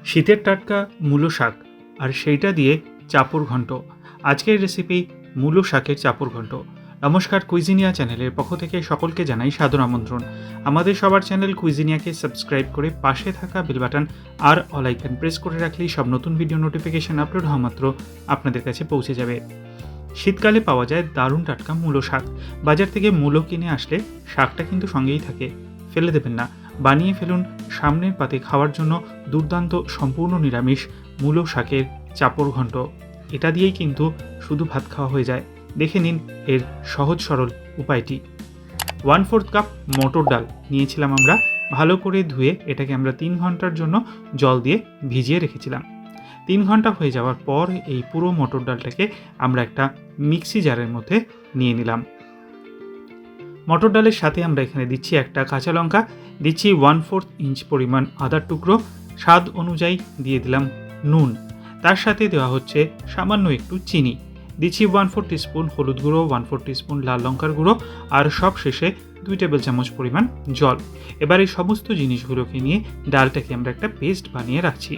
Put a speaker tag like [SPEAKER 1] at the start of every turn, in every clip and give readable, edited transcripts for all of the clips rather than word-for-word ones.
[SPEAKER 1] শীতের টাটকা মূলো শাক আর সেইটা দিয়ে চাপড় ঘন্ট। আজকের রেসিপি মূলো শাকের চাপড় ঘন্ট। নমস্কার, কুইজিনিয়া চ্যানেলের পক্ষ থেকে সকলকে জানাই সাদর আমন্ত্রণ। আমাদের সবার চ্যানেল কুইজিনিয়াকে সাবস্ক্রাইব করে পাশে থাকা বেল বাটন আর অল আইকন প্রেস করে রাখলেই সব নতুন ভিডিও নোটিফিকেশন আপলোড হওয়া মাত্র আপনাদের কাছে পৌঁছে যাবে। শীতকালে পাওয়া যায় দারুণ টাটকা মূলো শাক। বাজার থেকে মূলো কিনে আসলে শাকটা কিন্তু সঙ্গেই থাকে, ফেলে দেবেন না, বানিয়ে ফেলুন সামনের পাতে খাওয়ার জন্য দুর্দান্ত সম্পূর্ণ নিরামিষ মূলো শাকের চাপড় ঘন্ট। এটা দিয়েই কিন্তু শুধু ভাত খাওয়া হয়ে যায়। দেখে নিন এর সহজ সরল উপায়টি। 1/4 কাপ মটর ডাল নিয়েছিলাম আমরা, ভালো করে ধুয়ে এটাকে আমরা 3 ঘন্টার জন্য জল দিয়ে ভিজিয়ে রেখেছিলাম। 3 ঘন্টা হয়ে যাওয়ার পর এই পুরো মটর ডালটাকে আমরা একটা মিক্সি জারের মধ্যে নিয়ে নিলাম। মটর ডালের সাথে আমরা এখানে দিচ্ছি একটা কাঁচা লঙ্কা, দিচ্ছি 1/4 ইঞ্চ পরিমাণ আদার টুকরো, স্বাদ অনুযায়ী দিয়ে দিলাম নুন, তার সাথে দেওয়া হচ্ছে সামান্য একটু চিনি, দিচ্ছি 1/4 টিস্পুন হলুদ গুঁড়ো, 1/4 টিস্পুন লাল লঙ্কার গুঁড়ো আর সব শেষে 2 টেবিল চামচ পরিমাণ জল। এবার এই সমস্ত জিনিসগুলোকে নিয়ে ডালটাকে আমরা একটা পেস্ট বানিয়ে রাখছি।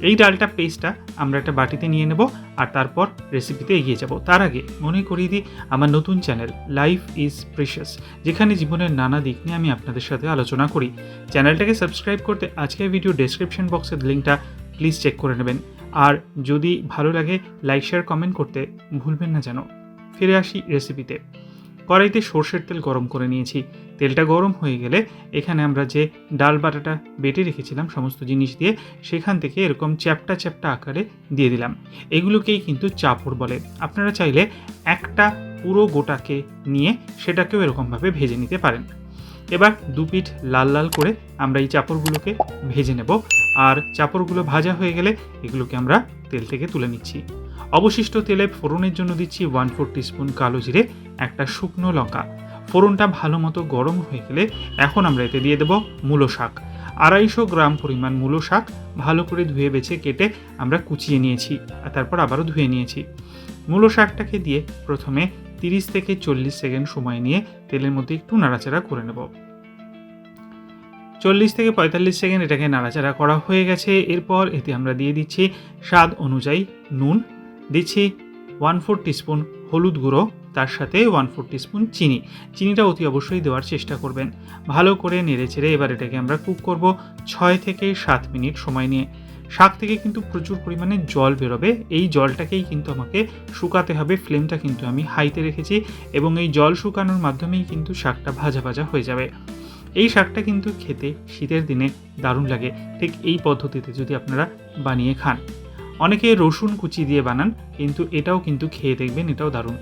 [SPEAKER 1] এই ডালটা পেস্টটা আমরা একটা বাটিতে নিয়ে নেব আর তারপর রেসিপিতে এগিয়ে যাব। তার আগে মনে করিয়ে দিই আমার নতুন চ্যানেল লাইফ ইজ প্রিশিয়াস, যেখানে জীবনের নানা দিক নিয়ে আমি আপনাদের সাথে আলোচনা করি। চ্যানেলটাকে সাবস্ক্রাইব করতে আজকের ভিডিও ডেসক্রিপশন বক্সের লিঙ্কটা প্লিজ চেক করে নেবেন। আর যদি ভালো লাগে লাইক শেয়ার কমেন্ট করতে ভুলবেন না যেন। ফিরে আসি রেসিপিতে। কড়াইতে সর্ষের তেল গরম করে নিয়েছি। তেলটা গরম হয়ে গেলে এখানে আমরা যে ডাল বাটাটা বেটে রেখেছিলাম সমস্ত জিনিস দিয়ে, সেখান থেকে এরকম চ্যাপটা চ্যাপটা আকারে দিয়ে দিলাম। এগুলোকেই কিন্তু চাপড় বলে। আপনারা চাইলে একটা পুরো গোটাকে নিয়ে সেটাকেও এরকমভাবে ভেজে নিতে পারেন। এবার দুপিঠ লাল লাল করে আমরা এই চাপড়গুলোকে ভেজে নেব। আর চাপড়গুলো ভাজা হয়ে গেলে এগুলোকে আমরা তেল থেকে তুলে নিচ্ছি। অবশিষ্ট তেলে ফোড়নের জন্য দিচ্ছি 1/4 টিস্পুন কালো জিরে, একটা শুকনো লঙ্কা। ফোড়নটা ভালো মতো গরম হয়ে গেলে এখন আমরা এতে দিয়ে দেব মূলো শাক। 250 গ্রাম পরিমাণ মূলো শাক ভালো করে ধুয়ে বেছে কেটে আমরা কুচিয়ে নিয়েছি আর তারপর আবারও ধুয়ে নিয়েছি। মূলো শাকটাকে দিয়ে প্রথমে 30 থেকে 40 সেকেন্ড সময় নিয়ে তেলের মধ্যে একটু নাড়াচাড়া করে নেব। 40 থেকে 45 সেকেন্ড এটাকে নাড়াচাড়া করা হয়ে গেছে। এরপর এতে আমরা দিয়ে দিচ্ছি স্বাদ অনুযায়ী নুন, দিচ্ছি 1/4 টিস্পুন হলুদ গুঁড়ো, তার সাথে 1/4 টিস্পুন চিনি। চিনিটা অতি অবশ্যই দেওয়ার চেষ্টা করবেন। ভালো করে নেড়ে চেড়ে এবার এটাকে আমরা কুক করব 6 থেকে 7 মিনিট সময় নিয়ে। শাক থেকে কিন্তু প্রচুর পরিমাণে জল বেরোবে, এই জলটাকেই কিন্তু আমাকে শুকাতে হবে। ফ্লেমটা কিন্তু আমি হাইতে রেখেছি এবং এই জল শুকানোর মাধ্যমেই কিন্তু শাকটা ভাজা ভাজা হয়ে যাবে। এই শাকটা কিন্তু খেতে শীতের দিনে দারুণ লাগে। ঠিক এই পদ্ধতিতে যদি আপনারা বানিয়ে খান। অনেকে রসুন কুচি দিয়ে বানান, কিন্তু এটাও কিন্তু খেয়ে দেখবেন, এটাও দারুণ।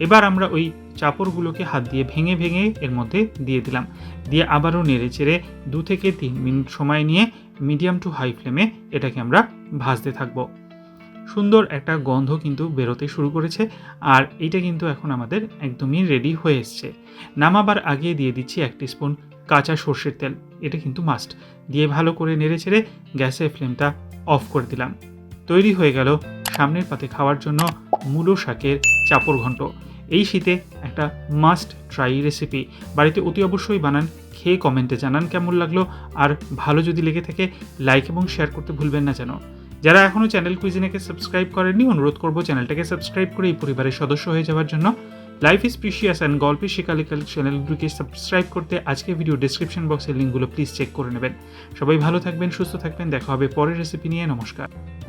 [SPEAKER 1] এবার আমরা ওই চাপড়গুলোকে হাত দিয়ে ভেঙে ভেঙে এর মধ্যে দিয়ে দিলাম, দিয়ে আবারও নেড়ে চেড়ে 2 থেকে 3 মিনিট সময় নিয়ে মিডিয়াম টু হাই ফ্লেমে এটাকে আমরা ভাজতে থাকবো। সুন্দর একটা গন্ধ কিন্তু বেরোতে শুরু করেছে আর এটা কিন্তু এখন আমাদের একদমই রেডি হয়ে এসছে। নামাবার আগে দিয়ে দিচ্ছি 1 টিস্পুন কাঁচা সর্ষের তেল, এটা কিন্তু মাস্ট। দিয়ে ভালো করে নেড়ে চেড়ে গ্যাসের ফ্লেমটা অফ করে দিলাম। তৈরি হয়ে গেল সামনের পাতে খাওয়ার জন্য মূলো শাকের চাপড় ঘন্ট। এই শীতে একটা মাস্ট ট্রাই রেসিপি। বাড়িতে অতি অবশ্যই বানান, খেয়ে কমেন্টে জানান কেমন লাগলো। আর ভালো যদি লেগে থাকে লাইক এবং শেয়ার করতে ভুলবেন না যেন। যারা এখনও চ্যানেল কুইজিনেকে সাবস্ক্রাইব করেননি, অনুরোধ করব চ্যানেলটাকে সাবস্ক্রাইব করে এই পরিবারের সদস্য হয়ে যাওয়ার জন্য। লাইফ ইজ প্রিশিয়াস অ্যান্ড গল্পের শিকালিকাল চ্যানেলগুলিকে সাবস্ক্রাইব করতে আজকের ভিডিও ডেসক্রিপশন বক্সের লিঙ্কগুলো প্লিজ চেক করে নেবেন। সবাই ভালো থাকবেন, সুস্থ থাকবেন। দেখা হবে পরের রেসিপি নিয়ে। নমস্কার।